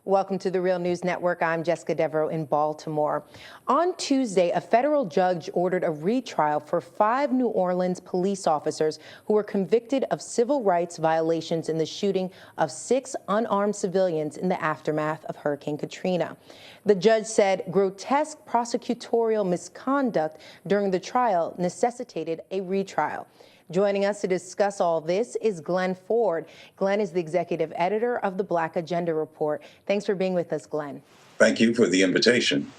Welcome to the Real News Network. I'm Jessica Devereaux in Baltimore. On Tuesday, a federal judge ordered a retrial for 5 New Orleans police officers who were convicted of civil rights violations in the shooting of 6 unarmed civilians in the aftermath of Hurricane Katrina. The judge said grotesque prosecutorial misconduct during the trial necessitated a retrial. Joining us to discuss all this is Glen Ford. Glen is the executive editor of the Black Agenda Report. Thanks for being with us, Glen. Thank you for the invitation.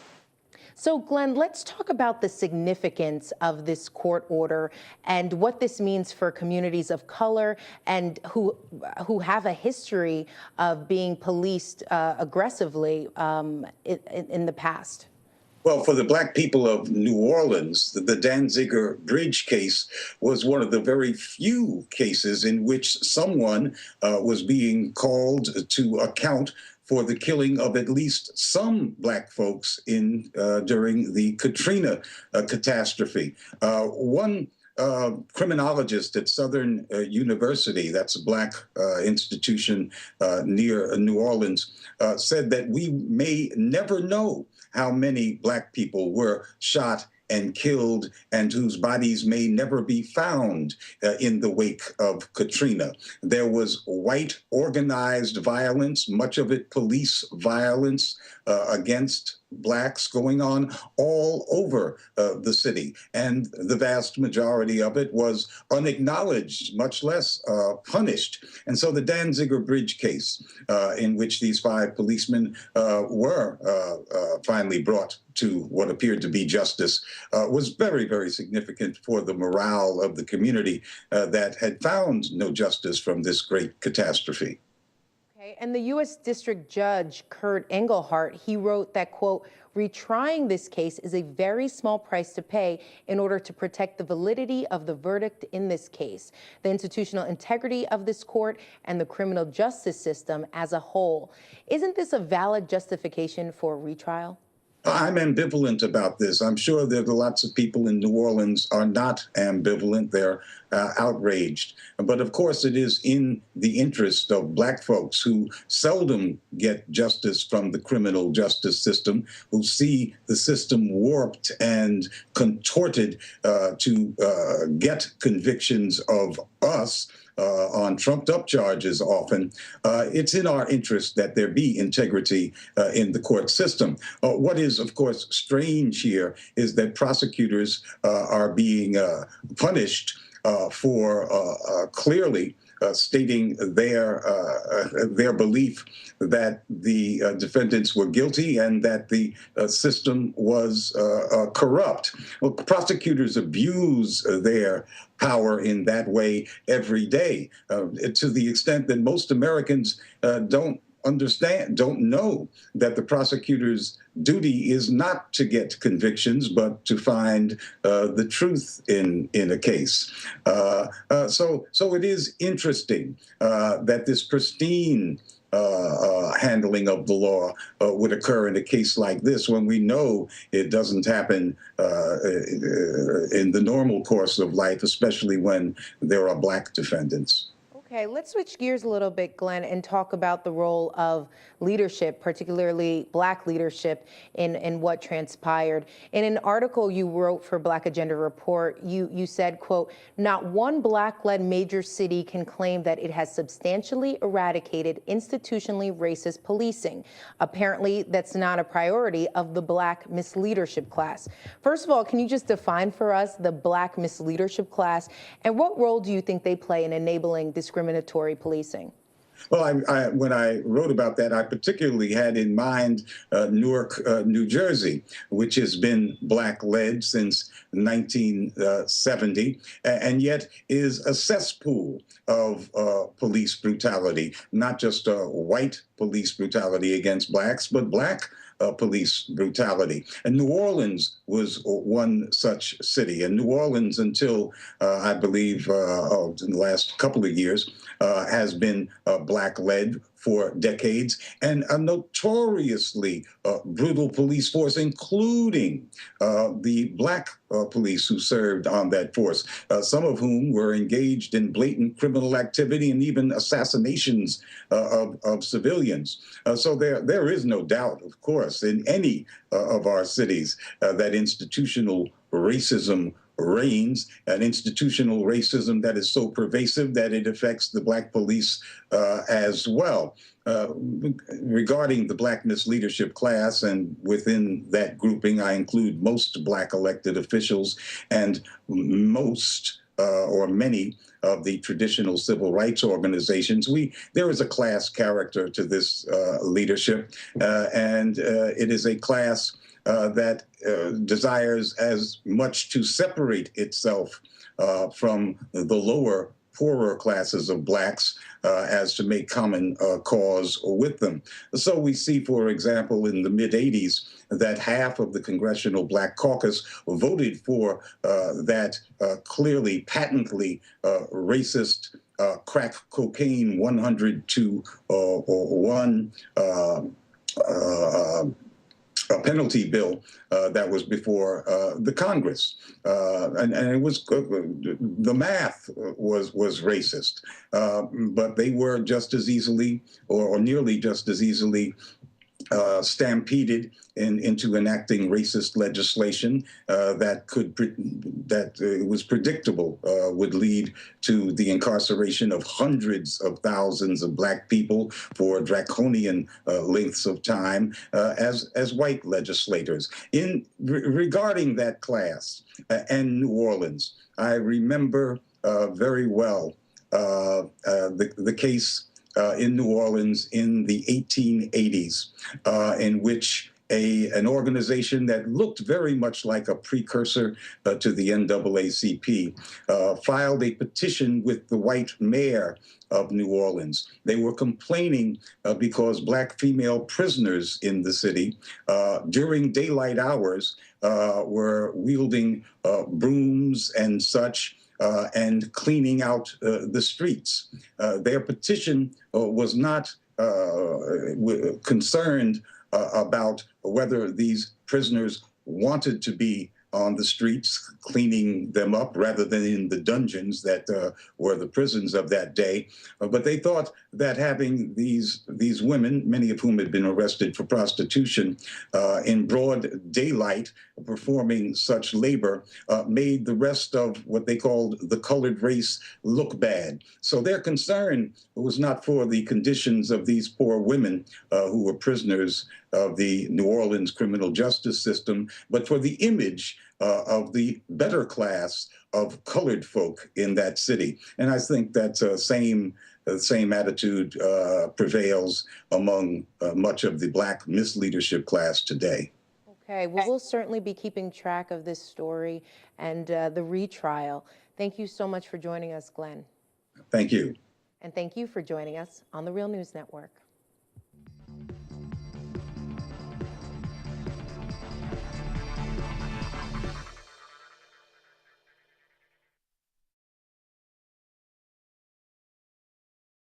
So, Glen, let's talk about the significance of this court order and what this means for communities of color and who have a history of being policed aggressively in the past. Well, for the Black people of New Orleans, the Danziger Bridge case was one of the very few cases in which someone was being called to account for the killing of at least some Black folks during the Katrina catastrophe. One criminologist at Southern University, that's a Black institution near New Orleans, said that we may never know how many Black people were shot and killed and whose bodies may never be found in the wake of Katrina. There was white organized violence, much of it police violence against Blacks going on all over the city. And the vast majority of it was unacknowledged, much less punished. And so the Danziger Bridge case, in which these 5 policemen were finally brought to what appeared to be justice, was very, very significant for the morale of the community that had found no justice from this great catastrophe. And the U.S. District Judge Kurt Engelhardt, he wrote that, quote, retrying this case is a very small price to pay in order to protect the validity of the verdict in this case, the institutional integrity of this court, and the criminal justice system as a whole. Isn't this a valid justification for a retrial? I'm ambivalent about this. I'm sure that lots of people in New Orleans are not ambivalent. They're outraged. But of course, it is in the interest of Black folks who seldom get justice from the criminal justice system, who see the system warped and contorted to get convictions of us on trumped-up charges often. It's in our interest that there be integrity in the court system. What is, of course, strange here is that prosecutors are being punished for clearly stating their belief that the defendants were guilty and that the system was corrupt. Well, prosecutors abuse their power in that way every day, to the extent that most Americans don't know that the prosecutor's duty is not to get convictions, but to find the truth in a case. So it is interesting that this pristine handling of the law would occur in a case like this when we know it doesn't happen in the normal course of life, especially when there are Black defendants. Okay, let's switch gears a little bit, Glen, and talk about the role of leadership, particularly Black leadership, in what transpired. In an article you wrote for Black Agenda Report, you said, quote, not one Black-led major city can claim that it has substantially eradicated institutionally racist policing. Apparently, that's not a priority of the Black misleadership class. First of all, can you just define for us the Black misleadership class, and what role do you think they play in enabling discriminatory policing? Well, when I wrote about that, I particularly had in mind Newark, New Jersey, which has been Black-led since 1970, and yet is a cesspool of police brutality, not just white police brutality against Blacks, but Black police brutality. And New Orleans was one such city. And New Orleans, until I believe in the last couple of years, has been Black-led for decades, and a notoriously brutal police force, including the black police who served on that force, some of whom were engaged in blatant criminal activity and even assassinations of civilians. So there is no doubt, of course, in any of our cities that institutional racism reigns, an institutional racism that is so pervasive that it affects the black police as well. Regarding the black misleadership class, and within that grouping, I include most black elected officials and most or many of the traditional civil rights organizations. There is a class character to this leadership, and it is a class that desires as much to separate itself from the lower, poorer classes of blacks as to make common cause with them. So we see, for example, in the mid-'80s, that half of the Congressional Black Caucus voted for that clearly, patently racist crack cocaine 100-to-1 a penalty bill that was before the Congress, and it was the math was racist, but they were just as easily, or nearly just as easily, stampeded into enacting racist legislation that was predictable would lead to the incarceration of hundreds of thousands of black people for draconian lengths of time as white legislators. Regarding that class and New Orleans, I remember very well the case in New Orleans in the 1880s, in which an organization that looked very much like a precursor to the NAACP filed a petition with the white mayor of New Orleans. They were complaining because black female prisoners in the city during daylight hours were wielding brooms and such and cleaning out the streets. Their petition was not concerned about whether these prisoners wanted to be on the streets, cleaning them up rather than in the dungeons that were the prisons of that day. But they thought that having these women, many of whom had been arrested for prostitution, in broad daylight performing such labor made the rest of what they called the colored race look bad. So their concern was not for the conditions of these poor women who were prisoners of the New Orleans criminal justice system, but for the image of the better class of colored folk in that city. And I think that same attitude prevails among much of the black misleadership class today. Okay, well, we'll certainly be keeping track of this story and the retrial. Thank you so much for joining us, Glen. Thank you. And thank you for joining us on the Real News Network.